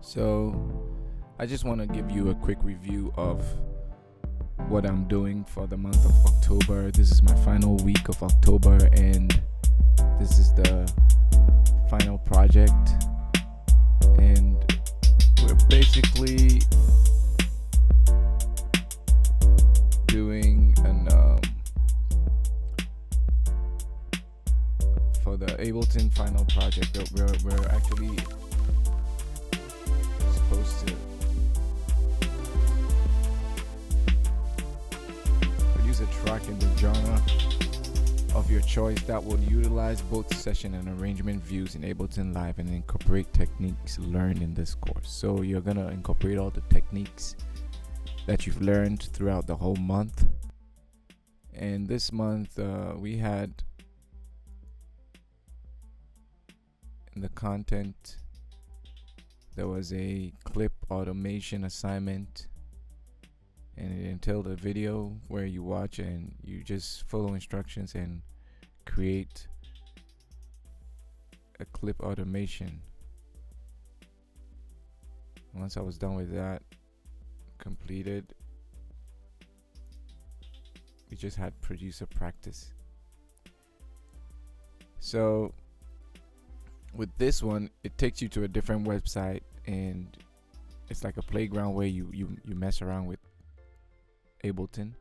So, I just want to give you a quick review of what I'm doing for the month of October. This is my final week of October, and this is the final project. And we're basically doing for the Ableton final project. We're actually supposed to produce a track in the genre of your choice that will utilize both session and arrangement views in Ableton Live and incorporate techniques learned in this course. So you're gonna incorporate all the techniques that you've learned throughout the whole month. And this month we had in the content, there was a clip automation assignment, and it entailed a video where you watch and you just follow instructions and create a clip automation. Once I was done with that, completed, we just had producer practice. So with this one, it takes you to a different website, and it's like a playground where you mess around with Ableton.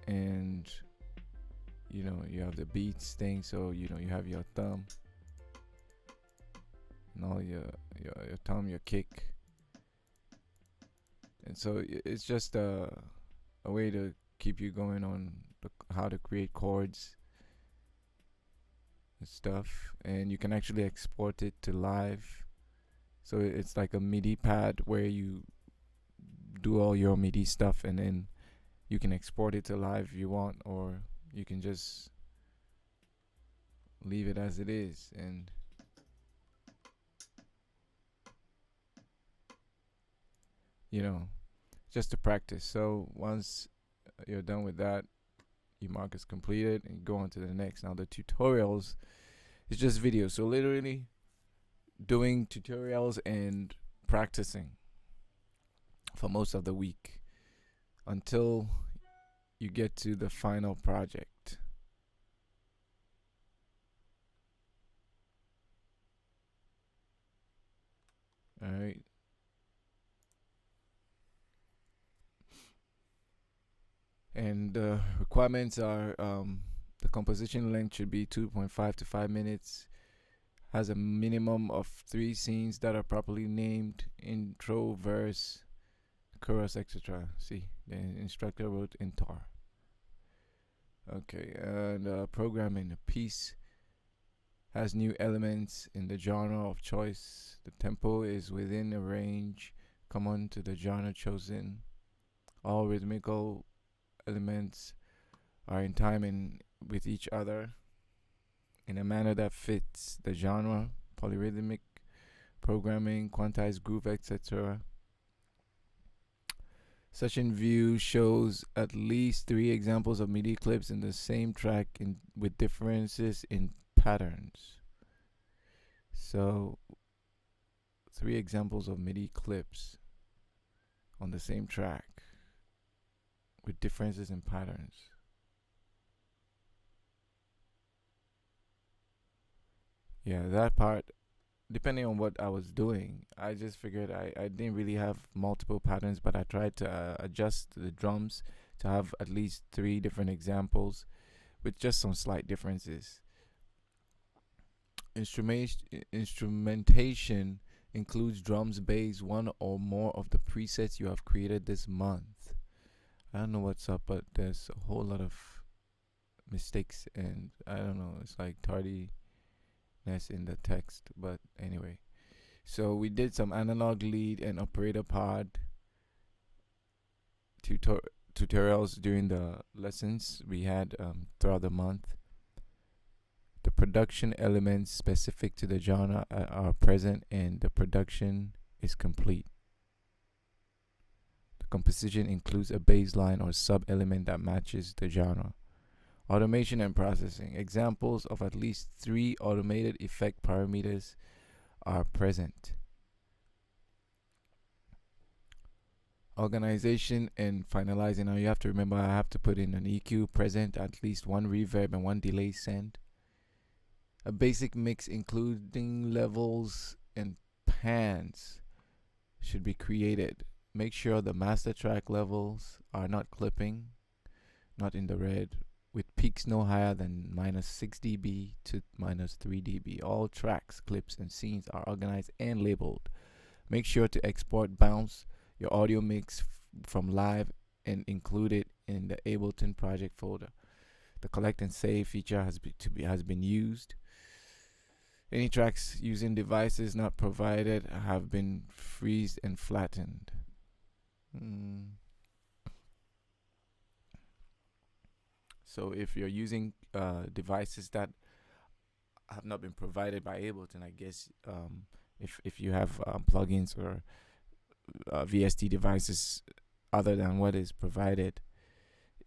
And you have the beats thing, so you have your thumb and all your thumb, your kick, and so it's just a way to keep you going on how to create chords and stuff. And you can actually export it to live, so it's like a MIDI pad where you do all your MIDI stuff, and then you can export it to live if you want, or you can just leave it as it is and just to practice. So once you're done with that, you mark as completed and go on to the next. Now the tutorials is just videos, so literally doing tutorials and practicing for most of the week until you get to the final project. All right. And the requirements are the composition length should be 2.5 to 5 minutes, has a minimum of 3 scenes that are properly named: intro, verse, chorus, etc. See, the instructor wrote in tar. Okay, and programming. The piece has new elements in the genre of choice. The tempo is within a range common to the genre chosen. All rhythmical elements are in time with each other in a manner that fits the genre. Polyrhythmic programming, quantized groove, etc. Session view shows at least 3 examples of MIDI clips in the same track with differences in patterns. So 3 examples of MIDI clips on the same track with differences in patterns. Yeah, that part, depending on what I was doing, I just figured I didn't really have multiple patterns, but I tried to adjust the drums to have at least 3 different examples with just some slight differences. Instrumentation includes drums, bass, one or more of the presets you have created this month. I don't know what's up, but there's a whole lot of mistakes, and I don't know, it's like tardiness in the text, but anyway. So we did some analog lead and operator pod tutorials during the lessons we had throughout the month. The production elements specific to the genre are present, and the production is complete. The composition includes a bass line or sub element that matches the genre. Automation and processing. Examples of at least 3 automated effect parameters are present. Organization and finalizing. Now you have to remember I have to put in an EQ present, at least 1 reverb and 1 delay send. A basic mix including levels and pans should be created. Make sure the master track levels are not clipping, not in the red, with peaks no higher than -6 dB to -3 dB. All tracks, clips, and scenes are organized and labeled. Make sure to export bounce your audio mix from live and include it in the Ableton project folder. The collect and save feature has been used. Any tracks using devices not provided have been freezed and flattened. So if you're using devices that have not been provided by Ableton, I guess if you have plugins or VST devices other than what is provided,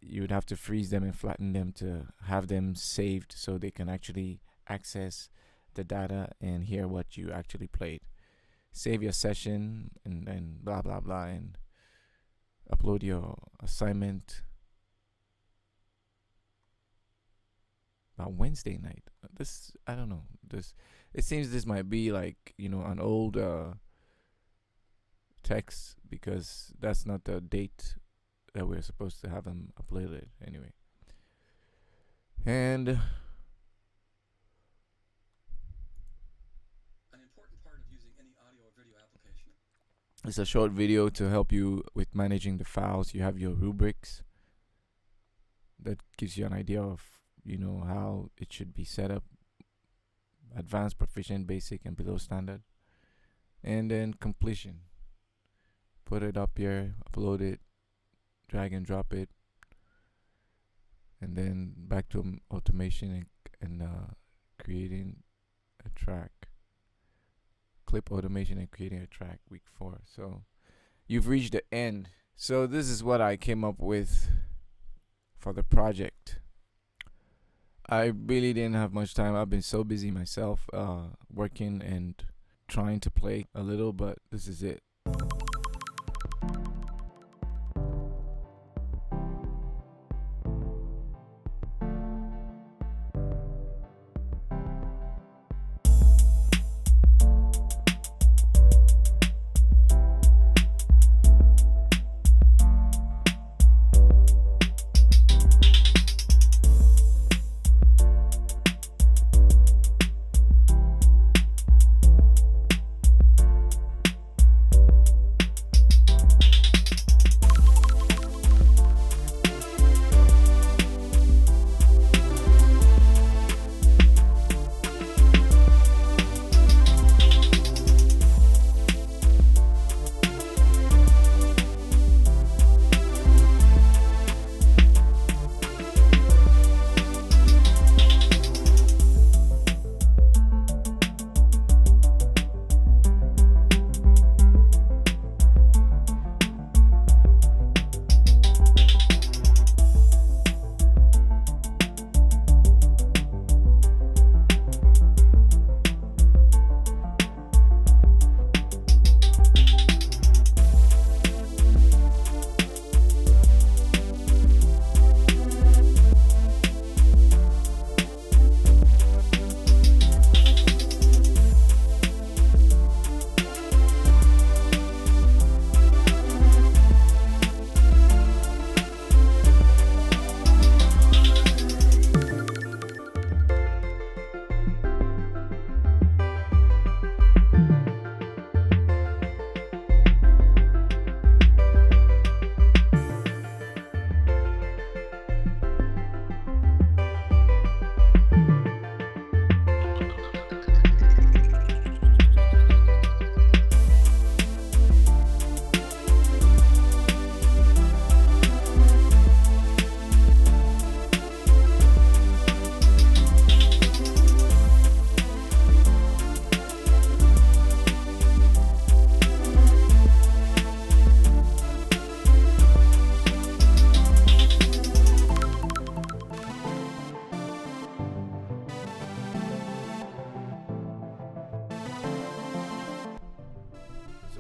you would have to freeze them and flatten them to have them saved so they can actually access the data and hear what you actually played. Save your session and blah blah blah, and upload your assignment about Wednesday night. This, I don't know, this, it seems this might be like, an old text, because that's not the date that we're supposed to have them uploaded anyway. And an important part of using any audio or video application. It's a short video to help you with managing the files. You have your rubrics that gives you an idea of how it should be set up: advanced, proficient, basic, and below standard. And then completion. Put it up here, upload it, drag and drop it, and then back to automation and creating a track. Clip automation and creating a track, week 4. So you've reached the end. So this is what I came up with for the project. I really didn't have much time. I've been so busy myself, working and trying to play a little, but this is it.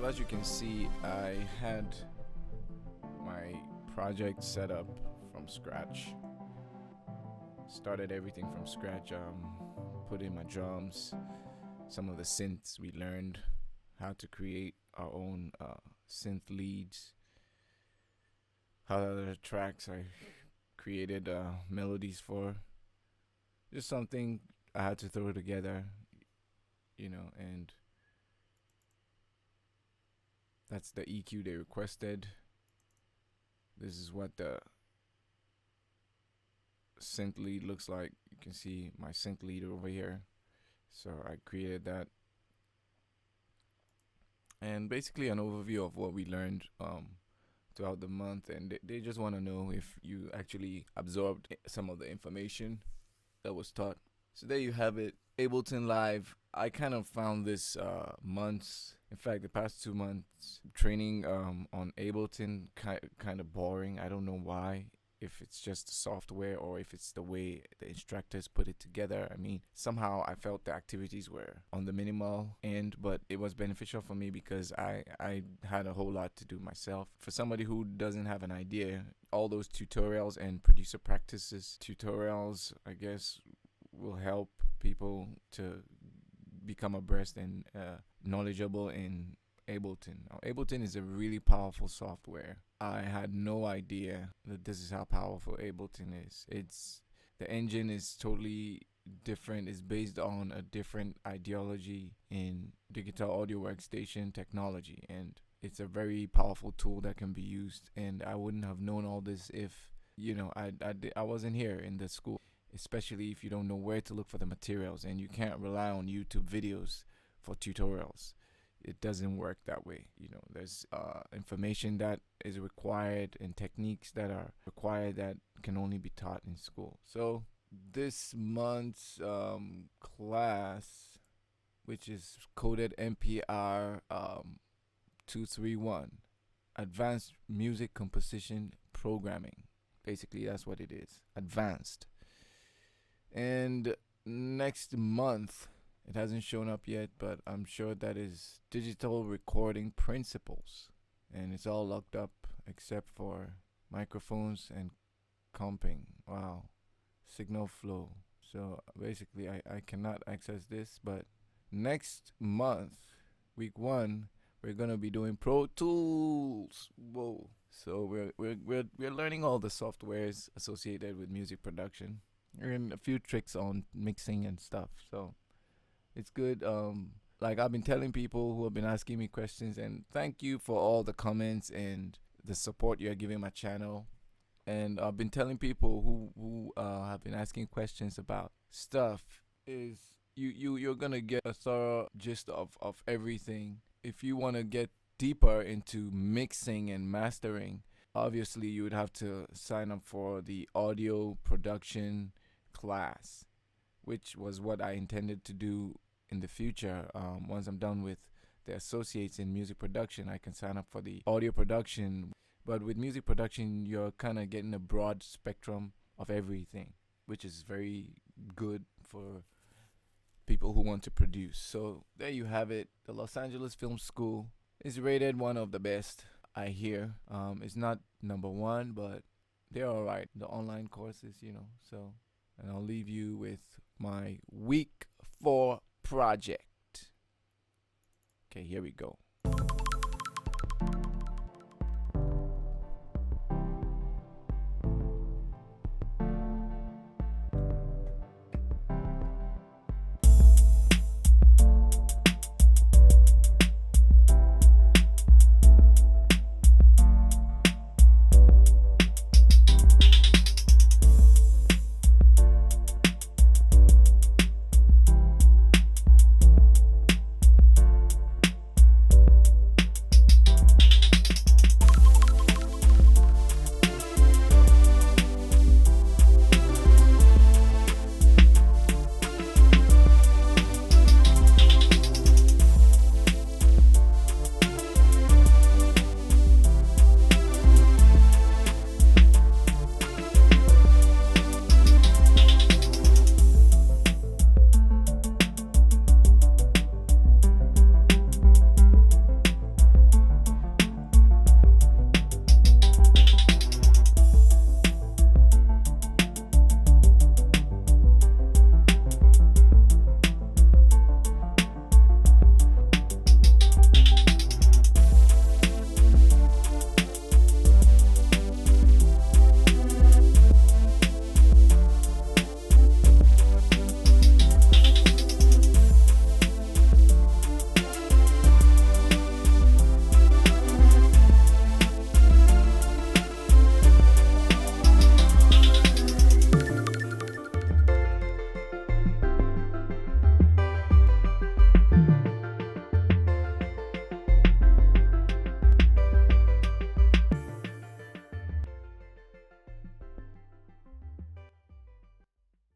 as you can see, I had my project set up from scratch. Started everything from scratch. Put in my drums, some of the synths we learned, how to create our own synth leads, how the tracks I created melodies for. Just something I had to throw together, and that's the EQ they requested. This is what the synth lead looks like. You can see my synth lead over here. So I created that. And basically an overview of what we learned throughout the month. And they just want to know if you actually absorbed some of the information that was taught. So there you have it. Ableton Live. I kind of found this months, in fact, the past 2 months, training on Ableton kind of boring. I don't know why. If it's just the software or if it's the way the instructors put it together. I mean, somehow I felt the activities were on the minimal end, but it was beneficial for me because I had a whole lot to do myself. For somebody who doesn't have an idea, all those tutorials and producer practices tutorials, I guess, will help people to become abreast and knowledgeable in Ableton. Now, Ableton is a really powerful software. I had no idea that this is how powerful Ableton is. The engine is totally different. It's based on a different ideology in digital audio workstation technology, and it's a very powerful tool that can be used. And I wouldn't have known all this if I wasn't here in the school. Especially if you don't know where to look for the materials and you can't rely on YouTube videos for tutorials. It doesn't work that way. There's information that is required and techniques that are required that can only be taught in school. So this month's class, which is coded NPR 231, Advanced Music Composition Programming. Basically, that's what it is. Advanced. And next month, it hasn't shown up yet, but I'm sure that is digital recording principles. And it's all locked up except for microphones and comping. Wow. Signal flow. So basically, I cannot access this, but next month, week 1, we're gonna be doing Pro Tools. Whoa. So we're learning all the softwares associated with music production and a few tricks on mixing and stuff. So it's good. Like I've been telling people who have been asking me questions, and thank you for all the comments and the support you are giving my channel. And I've been telling people who have been asking questions about stuff is you're gonna get a thorough gist of everything. If you want to get deeper into mixing and mastering, obviously you would have to sign up for the audio production class, which was what I intended to do in the future. Once I'm done with the associates in music production, I can sign up for the audio production. But with music production, you're kind of getting a broad spectrum of everything, which is very good for people who want to produce. So there you have it. The Los Angeles Film School is rated one of the best, I hear. It's not number 1, but they're all right. The online courses, so. And I'll leave you with my week 4 project. Okay, here we go.